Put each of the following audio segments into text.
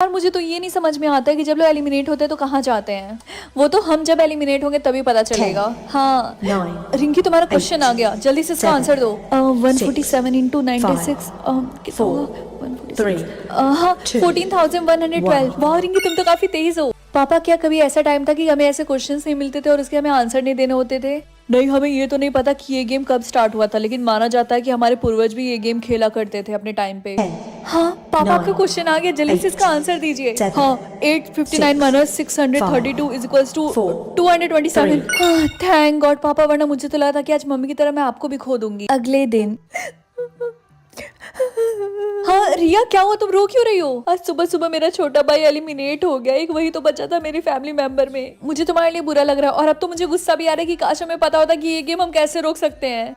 यार मुझे तो ये नहीं समझ में आता है कि जब लोग एलिमिनेट होते हैं तो कहाँ जाते हैं। वो तो हम जब एलिमिनेट होंगे तभी पता चलेगा। हाँ रिंकी तुम्हारा क्वेश्चन आ गया, जल्दी से इसका आंसर दो। 147 इंटू 96 हाँ 14,112। वाह रिंकी तुम तो काफी तेज हो। पापा क्या कभी ऐसा टाइम था कि हमें ऐसे क्वेश्चंस नहीं मिलते थे और उसके हमें आंसर नहीं देने होते थे? नहीं, हमें ये तो नहीं पता कि ये गेम कब स्टार्ट हुआ था, लेकिन माना जाता है कि हमारे पूर्वज भी ये गेम खेला करते थे अपने टाइम पे। हाँ पापा आपका क्वेश्चन आ गया, जल्दी से इसका आंसर दीजिए। हाँ 859 माइनस 632 इज इक्वल्स टू 227। हाँ थैंक गॉड पापा, वरना मुझे तो लगा था कि आज मम्मी की तरह मैं आपको भी खो दूंगी। अगले दिन हाँ रिया क्या हुआ, तुम रो क्यों रही हो? आज सुबह सुबह मेरा छोटा भाई एलिमिनेट हो गया, एक वही तो बचा था मेरी फैमिली मेंबर में। मुझे तुम्हारे लिए बुरा लग रहा है और अब तो मुझे गुस्सा भी आ रहा है कि काश हमें पता होता कि ये गेम हम कैसे रोक सकते हैं।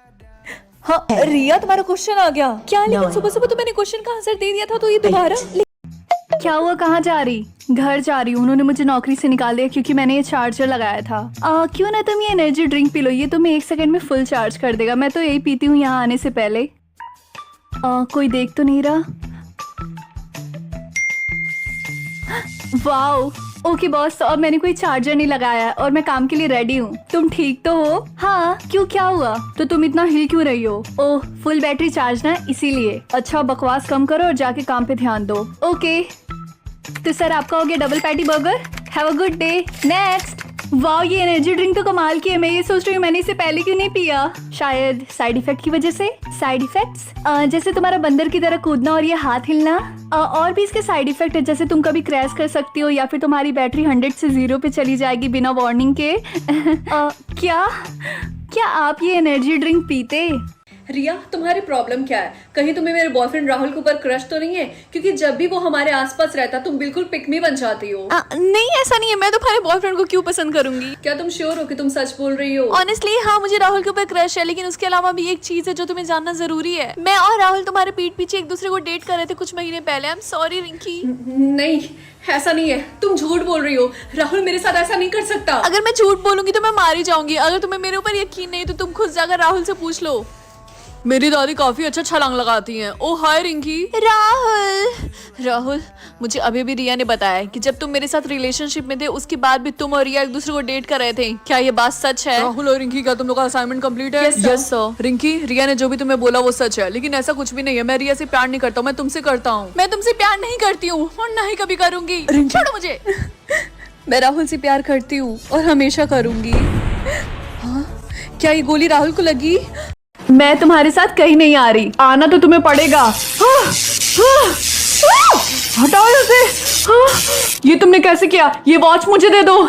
हाँ रिया तुम्हारा क्वेश्चन आ गया क्या? लेकिन सुबह सुबह तो मैंने क्वेश्चन का आंसर दे दिया था, तो ये दोबारा क्या हुआ? कहाँ जा रही? घर जा रही हूँ। उन्होंने मुझे नौकरी से निकाल दिया क्योंकि मैंने ये चार्जर लगाया था। क्यों ना तुम ये एनर्जी ड्रिंक पी लो, ये तुम्हें 1 सेकंड में फुल चार्ज कर देगा। मैं तो यही पीती हूँ यहाँ आने से पहले। कोई देख तो नहीं रहा? वाओ ओके बॉस, तो अब मैंने कोई चार्जर नहीं लगाया है और मैं काम के लिए रेडी हूँ। तुम ठीक तो हो? हाँ क्यों, क्या हुआ? तो तुम इतना हिल क्यों रही हो? ओह फुल बैटरी चार्ज ना, इसीलिए। अच्छा बकवास कम करो और जाके काम पे ध्यान दो। ओके तो सर आपका हो गया double patty burger. Have a good day. Next. वाह ये एनर्जी ड्रिंक तो कमाल की है। मैं ये सोच रही हूँ मैंने इसे पहले क्यों नहीं पिया। शायद साइड इफेक्ट की वजह से। साइड इफेक्ट्स जैसे तुम्हारा बंदर की तरह कूदना और ये हाथ हिलना। और भी इसके साइड इफेक्ट है, जैसे तुम कभी क्रैश कर सकती हो या फिर तुम्हारी बैटरी 100 से 0 पे चली जाएगी बिना वार्निंग के। क्या आप ये एनर्जी ड्रिंक पीते? रिया तुम्हारी प्रॉब्लम क्या है? कहीं तुम्हें मेरे बॉयफ्रेंड राहुल के ऊपर क्रश तो नहीं है? क्योंकि जब भी वो हमारे आसपास रहता तुम बिल्कुल पिक मी बन जाती हो। नहीं ऐसा नहीं है, मैं तुम्हारे बॉयफ्रेंड को क्यों पसंद करूंगी। क्या तुम श्योर हो कि तुम सच बोल रही हो? ऑनेस्टली हाँ मुझे राहुल के ऊपर क्रश है, लेकिन उसके अलावा भी एक चीज है जो तुम्हें जानना जरूरी है। मैं और राहुल तुम्हारे पीठ पीछे एक दूसरे को डेट कर रहे थे कुछ महीने पहले। I am sorry Rinki. नहीं ऐसा नहीं है, तुम झूठ बोल रही हो। राहुल मेरे साथ ऐसा नहीं कर सकता। अगर मैं झूठ बोलूंगी तो मैं मारी जाऊंगी। अगर तुम्हें मेरे ऊपर यकीन नहीं तो तुम खुद जाकर राहुल से पूछ लो। मेरी दादी काफी अच्छा छलांग लगाती हैं। ओ हाय रिंकी। राहुल मुझे अभी भी रिया ने बताया कि जब तुम मेरे साथ रिलेशनशिप में थे उसके बाद भी तुम और रिया एक दूसरे को डेट कर रहे थे। क्या ये बात सच है? राहुल और रिंकी क्या तुम लोग का असाइनमेंट कंप्लीट है? Yes sir. रिंकी रिया ने जो भी तुम्हें बोला वो सच है, लेकिन ऐसा कुछ भी नहीं है। मैं रिया से प्यार नहीं करता हूँ, मैं तुमसे करता हूँ। मैं तुमसे प्यार नहीं करती हूँ और ना ही कभी करूंगी। छोड़ो मुझे। मैं राहुल से प्यार करती हूँ और हमेशा करूंगी। हाँ क्या ये गोली राहुल को लगी? मैं तुम्हारे साथ कहीं नहीं आ रही। आना तो तुम्हें पड़ेगा। हटाओ इसे। ये तुमने कैसे किया? ये वॉच मुझे दे दो।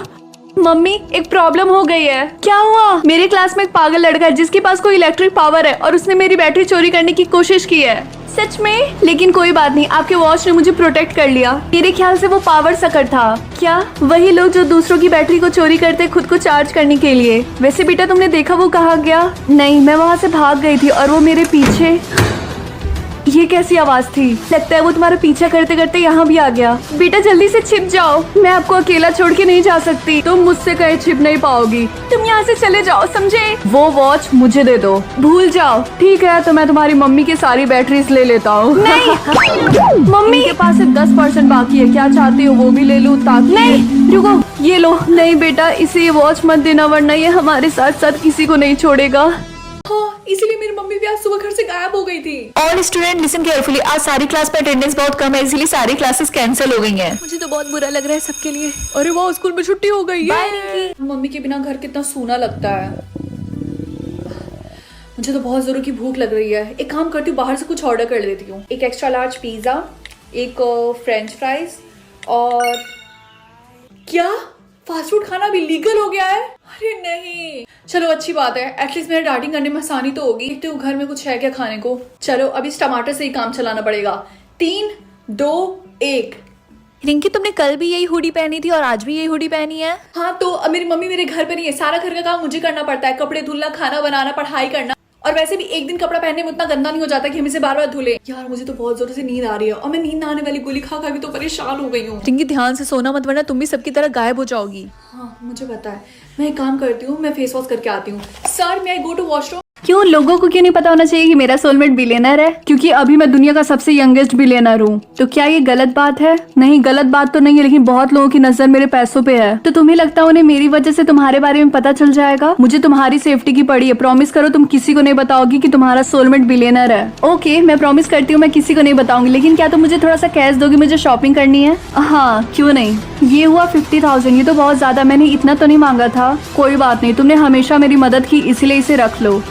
मम्मी एक प्रॉब्लम हो गई है। क्या हुआ? मेरे क्लास में एक पागल लड़का है जिसके पास कोई इलेक्ट्रिक पावर है और उसने मेरी बैटरी चोरी करने की कोशिश की है। सच में? लेकिन कोई बात नहीं, आपके वॉच ने मुझे प्रोटेक्ट कर लिया। मेरे ख्याल से वो पावर सकर था। क्या? वही लोग जो दूसरों की बैटरी को चोरी करते खुद को चार्ज करने के लिए। वैसे बेटा तुमने देखा वो कहाँ गया? नहीं मैं वहाँ से भाग गई थी और वो मेरे पीछे। ये कैसी आवाज थी? लगता है वो तुम्हारा पीछा करते करते यहाँ भी आ गया। बेटा जल्दी से छिप जाओ, मैं आपको अकेला छोड़ के नहीं जा सकती। तुम मुझसे कहीं छिप नहीं पाओगी। तुम यहाँ से चले जाओ, समझे? वो वॉच मुझे दे दो। भूल जाओ। ठीक है तो मैं तुम्हारी मम्मी की सारी बैटरीज ले लेता हूँ। नहीं मम्मी के पास 10% बाकी है, क्या चाहती हो वो भी ले लूँ ताकि। नहीं रुको, ये लो। नहीं बेटा इसे ये वॉच मत देना, वरना ये हमारे साथ साथ किसी को नहीं छोड़ेगा। हाँ इसीलिए मेरी मम्मी भी आज सुबह घर से गायब हो गई थी। ऑल स्टूडेंट लिसन केयरफुली, आज सारी क्लास पे अटेंडेंस बहुत कम है, इसीलिए सारी क्लासेस कैंसिल हो गई हैं। मुझे तो बहुत बुरा लग रहा है सबके लिए। अरे वाह स्कूल में छुट्टी हो गई है। मम्मी के बिना घर कितना सूना लगता है। मुझे तो बहुत जोरों की भूख लग रही है। एक काम करती हूँ बाहर से कुछ ऑर्डर कर लेती हूँ। एक एक्स्ट्रा लार्ज पिज्जा, एक फ्रेंच फ्राइज और क्या फास्ट फूड खाना भी लीगल हो गया है? अरे नहीं चलो अच्छी बात है, एटलीस्ट मेरे डाइटिंग करने में आसानी तो होगी। देखते हूँ घर में कुछ है क्या खाने को। चलो अब इस टमाटर से ही काम चलाना पड़ेगा। 3 2 1। रिंकी तुमने कल भी यही हुडी पहनी थी और आज भी यही हुडी पहनी है। हाँ तो अब मेरी मम्मी मेरे घर पे नहीं है, सारा घर का काम मुझे करना पड़ता है। कपड़े धुलना, खाना बनाना, पढ़ाई करना। और वैसे भी एक दिन कपड़ा पहनने में उतना गंदा नहीं हो जाता कि हम इसे बार बार धुले। यार मुझे तो बहुत जोर से नींद आ रही है और मैं नींद आने वाली गोली खा खा के तो परेशान हो गई हूँ। रिंकी ध्यान से सोना मत, वरना तुम भी सबकी तरह गायब हो जाओगी। हाँ मुझे पता है। मैं एक काम करती हूँ, मैं फेस वॉश करके आती हूँ। सर मैं आई गो टू वॉशरूम? क्यों लोगों को क्यों नहीं पता होना चाहिए कि मेरा सोलमेट बिलियनर है? क्योंकि अभी मैं दुनिया का सबसे यंगेस्ट बिलियनर हूँ। तो क्या ये गलत बात है? नहीं, गलत बात तो नहीं है, लेकिन बहुत लोगों की नजर मेरे पैसों पे है। तो तुम्हें लगता है उन्हें मेरी वजह से तुम्हारे बारे में पता चल जाएगा? मुझे तुम्हारी सेफ्टी की पड़ी है। प्रॉमिस करो तुम किसी को नहीं बताओगी कि तुम्हारा सोलमेट बिलियनर है। ओके, मैं प्रॉमिस करती हूँ मैं किसी को नहीं बताऊंगी, लेकिन क्या तुम मुझे थोड़ा सा कैश दोगी? मुझे शॉपिंग करनी है। हाँ, क्यों नहीं। ये हुआ 50,000। ये तो बहुत ज्यादा, मैंने इतना तो नहीं मांगा था। कोई बात नहीं, तुमने हमेशा मेरी मदद की, इसलिए इसे रख लो।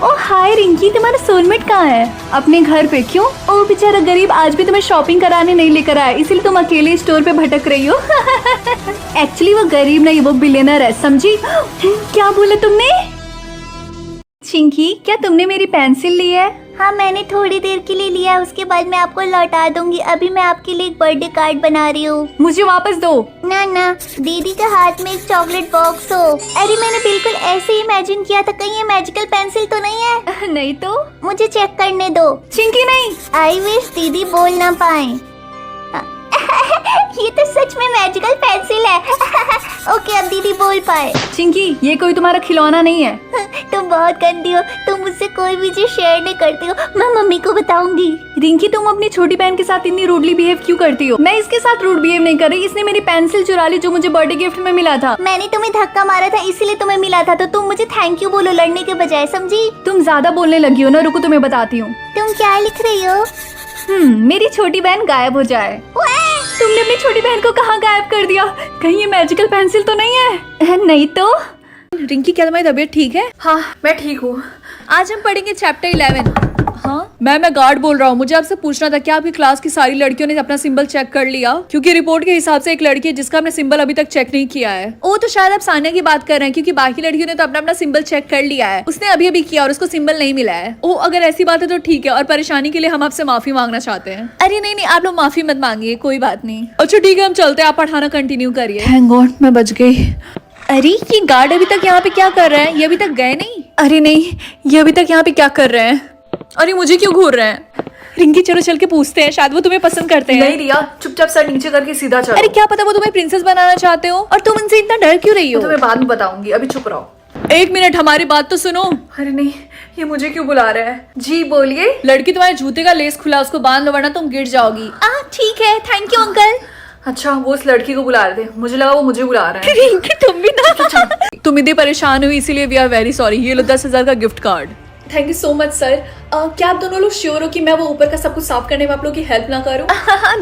ओ हाय रिंकी, तुम्हारा सोलमेट कहाँ है? अपने घर पे। क्यों? ओ बेचारा गरीब आज भी तुम्हें शॉपिंग कराने नहीं लेकर आया, इसीलिए तुम अकेले स्टोर पे भटक रही हो। एक्चुअली वो गरीब नहीं, वो बिलियनर है, समझी? क्या बोला तुमने? चिंकी, क्या तुमने मेरी पेंसिल ली है? हाँ, मैंने थोड़ी देर के लिए लिया, उसके बाद मैं आपको लौटा दूंगी। अभी मैं आपके लिए एक बर्थडे कार्ड बना रही हूँ। मुझे वापस दो। ना ना, दीदी के हाथ में एक चॉकलेट बॉक्स हो। अरे मैंने बिल्कुल ऐसे ही इमेजिन किया था, कहीं ये मैजिकल पेंसिल तो नहीं है? नहीं तो? मुझे चेक करने दो। चिंकी नहीं। आई विश दीदी बोल ना पाए। ये तो सच में मैजिकल पेंसिल है। ओके, अब दीदी बोल पाए। चिंकी, ये कोई तुम्हारा खिलौना नहीं है। तुम बहुत गंदी हो, तुम मुझसे कोई भी चीज शेयर नहीं करती हो। मैं मम्मी को बताऊंगी। रिंकी, तुम अपनी छोटी बहन के साथ इतनी रूडली बिहेव क्यों करती हो? मैं इसके साथ रूड बिहेव नहीं कर रही, इसने मेरी पेंसिल चुरा ली जो मुझे बर्थडे गिफ्ट में मिला था। मैंने तुम्हें धक्का मारा था, इसीलिए तुम्हें मिला था, तो तुम मुझे थैंक यू बोलो लड़ने के बजाय, समझी? तुम ज्यादा बोलने लगी हो ना, रुको तुम्हें बताती हूँ। तुम क्या लिख रही हो? मेरी छोटी बहन गायब हो जाए। तुमने अपनी छोटी बहन को कहाँ गायब कर दिया? कहीं ये मैजिकल पेंसिल तो नहीं है? नहीं तो? रिंकी, क्या तुम्हारी तबीयत ठीक है? हाँ, मैं ठीक हूँ। आज हम पढ़ेंगे चैप्टर 11। हाँ, मैं गार्ड बोल रहा हूँ। मुझे आपसे पूछना था, क्या आपकी क्लास की सारी लड़कियों ने अपना सिंबल चेक कर लिया? क्योंकि रिपोर्ट के हिसाब से एक लड़की है जिसका हमने सिंबल अभी तक चेक नहीं किया है। ओ, तो शायद आप सानिया की बात कर रहे हैं, क्योंकि बाकी लड़कियों ने तो अपना अपना सिंबल चेक कर लिया है। उसने अभी अभी किया और उसको सिंबल नहीं मिला है। ओ, अगर ऐसी बात है तो ठीक है, और परेशानी के लिए हम आपसे माफी मांगना चाहते हैं। अरे नहीं, आप लोग माफी मत मांगिए, कोई बात नहीं। अच्छा ठीक है, हम चलते हैं, आप पढ़ाना कंटिन्यू करिए। थैंक गॉड, मैं बच गई। अरे ये गार्ड अभी तक यहाँ पे क्या कर रहे हैं? ये अभी तक गए नहीं? अरे नहीं, ये अभी तक यहाँ पे क्या कर रहे हैं? अरे मुझे क्यों घूर रहे हैं? रिंकी, चलो चल के पूछते हैं, शायद वो तुम्हें पसंद करते हैं। नहीं रिया, चुपचाप सर नीचे करके सीधा चलो। अरे क्या पता वो तुम्हें प्रिंसेस बनाना चाहते हो, और तुम उनसे इतना डर क्यों रही हो? तुम्हें बाद में बताऊंगी, अभी चुप रहो। एक मिनट, हमारी बात तो सुनो। अरे नहीं, ये मुझे क्यों बुला रहे हैं? जी बोलिए। लड़की, तुम्हारे जूते का लेस खुला, उसको बांध लो वरना तुम गिर जाओगी। ठीक है, थैंक यू अंकल। अच्छा, वो उस लड़की को बुला रहे थे, मुझे लगा वो मुझे बुला रहे हैं। रिंकी, तुम भी ना। तुम इतनी परेशान हुई, इसीलिए वी आर वेरी सॉरी। ये लो 10,000 का gift card. Thank you so much sir. क्या आप दोनों लोग श्योर हो कि मैं वो ऊपर का सब कुछ साफ करने में आप लोग की हेल्प ना करूं?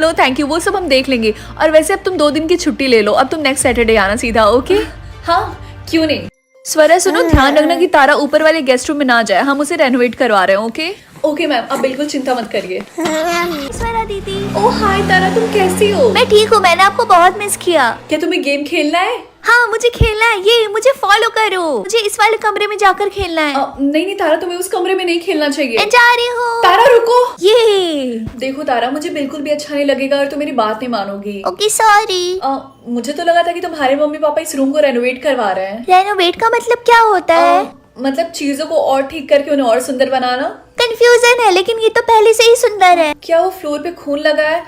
नो थैंक यू, वो सब हम देख लेंगे। और वैसे अब तुम 2 दिन की छुट्टी ले लो, अब तुम नेक्स्ट सैटरडे आना सीधा। ओके? हाँ, क्यों नहीं। स्वरा सुनो, ध्यान रखना कि तारा ऊपर वाले गेस्ट रूम में ना जाए, हम उसे रेनोवेट करवा रहे हैं। ओके? ओके मैम, आप बिल्कुल चिंता मत करिए। स्वरा दीदी। ओ हाय तारा, तुम कैसी हो? मैं ठीक हूँ, मैंने आपको बहुत मिस किया। क्या तुम्हें गेम खेलना है? हाँ, मुझे खेलना है। ये मुझे फॉलो करो, मुझे इस वाले कमरे में जाकर खेलना है। नहीं तारा, तुम्हें उस कमरे में नहीं खेलना चाहिए। मैं जा रही हूँ। तारा रुको। ये देखो तारा, मुझे बिल्कुल भी अच्छा नहीं लगेगा और तुम मेरी बात नहीं मानोगी। Okay, sorry. मुझे तो लगा था कि तुम्हारे मम्मी पापा इस रूम को रेनोवेट करवा रहे हैं। रेनोवेट का मतलब क्या होता है? मतलब चीजों को और ठीक करके उन्हें और सुंदर बनाना। कंफ्यूजन है, लेकिन ये तो पहले से ही सुंदर है। क्या वो फ्लोर पे खून लगा है?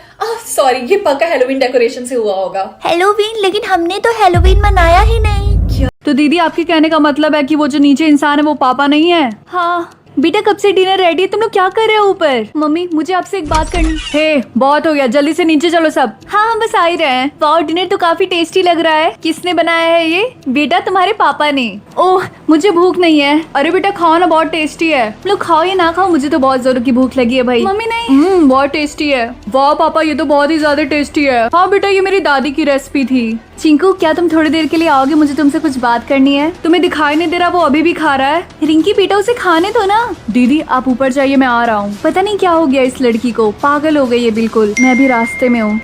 सॉरी, ये पक्का हेलोवीन डेकोरेशन से हुआ होगा। हेलोवीन? लेकिन हमने तो हेलोवीन मनाया ही नहीं। तो दीदी, आपके कहने का मतलब है कि वो जो नीचे इंसान है वो पापा नहीं है? हाँ बेटा, कब से डिनर रेडी है? तुम लोग क्या कर रहे हो ऊपर? मम्मी, मुझे आपसे एक बात करनी। हे, बहुत हो गया, जल्दी से नीचे चलो सब। हाँ, हम बस आ ही रहे हैं। वाह, डिनर तो काफी टेस्टी लग रहा है। किसने बनाया है ये? बेटा, तुम्हारे पापा ने। ओह, मुझे भूख नहीं है। अरे बेटा खाओ ना, बहुत टेस्टी है। लोग खाओ या ना खाओ, मुझे तो बहुत जोरों की भूख लगी है भाई। मम्मी नहीं। बहुत टेस्टी है। वाह पापा, ये तो बहुत ही ज्यादा टेस्टी है। हाँ बेटा, ये मेरी दादी की रेसिपी थी। चिंकू, क्या तुम थोड़ी देर के लिए आओगे? मुझे तुमसे कुछ बात करनी है। तुम्हें दिखाई नहीं दे रहा वो अभी भी खा रहा है? रिंकी बेटा, उसे खाने दो ना। दीदी आप ऊपर जाइए, मैं आ रहा हूँ। पता नहीं क्या हो गया इस लड़की को, पागल हो गई है बिल्कुल। मैं भी रास्ते में हूँ।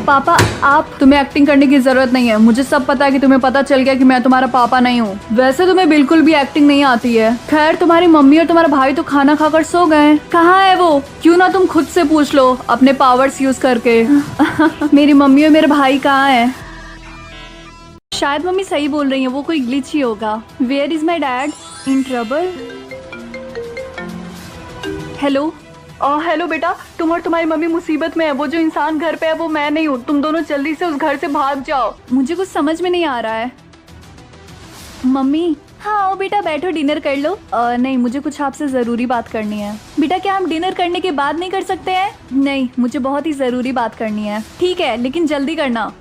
पापा, आप तुम्हें एक्टिंग करने की जरूरत नहीं है। मुझे सब पता है कि तुम्हें पता चल गया कि मैं तुम्हारा पापा नहीं हूँ। वैसे तुम्हें बिल्कुल भी एक्टिंग नहीं आती है। खैर, तुम्हारी मम्मी और तुम्हारा भाई तो खाना खाकर सो गए। कहाँ है वो? क्यों ना तुम खुद से पूछ लो अपने पावर्स यूज करके। मेरी मम्मी और मेरे भाई कहाँ है? शायद मम्मी सही बोल रही है, वो कोई ग्लिच ही होगा। Where is my dad? In trouble? Hello. Hello बेटा, तुम और तुम्हारी मम्मी मुसीबत में है। वो जो इंसान घर पे है वो मैं नहीं हूँ। तुम दोनों जल्दी से उस घर से भाग जाओ। मुझे कुछ समझ में नहीं आ रहा है। मम्मी, हाँ आओ बेटा बैठो, डिनर कर लो। नहीं, मुझे कुछ आपसे जरूरी बात करनी है। बेटा क्या हम डिनर करने के बाद नहीं कर सकते हैं? नहीं, मुझे बहुत ही जरूरी बात करनी है। ठीक है, लेकिन जल्दी करना।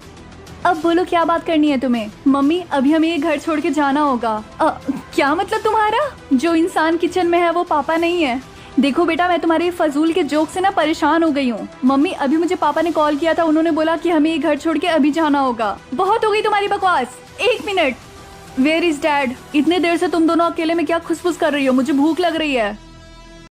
अब बोलो क्या बात करनी है तुम्हें? मम्मी अभी हमें ये घर छोड़ के जाना होगा। क्या मतलब तुम्हारा? जो इंसान किचन में है वो पापा नहीं है। देखो बेटा, मैं तुम्हारे फजूल के जोक से ना परेशान हो गई हूँ। मम्मी अभी मुझे पापा ने कॉल किया था, उन्होंने बोला कि हमें ये घर छोड़ के अभी जाना होगा। बहुत हो गई तुम्हारी बकवास। 1 मिनट, वेयर इज डैड? इतने देर से तुम दोनों अकेले में क्या खुसफुस कर रही हो? मुझे भूख लग रही है।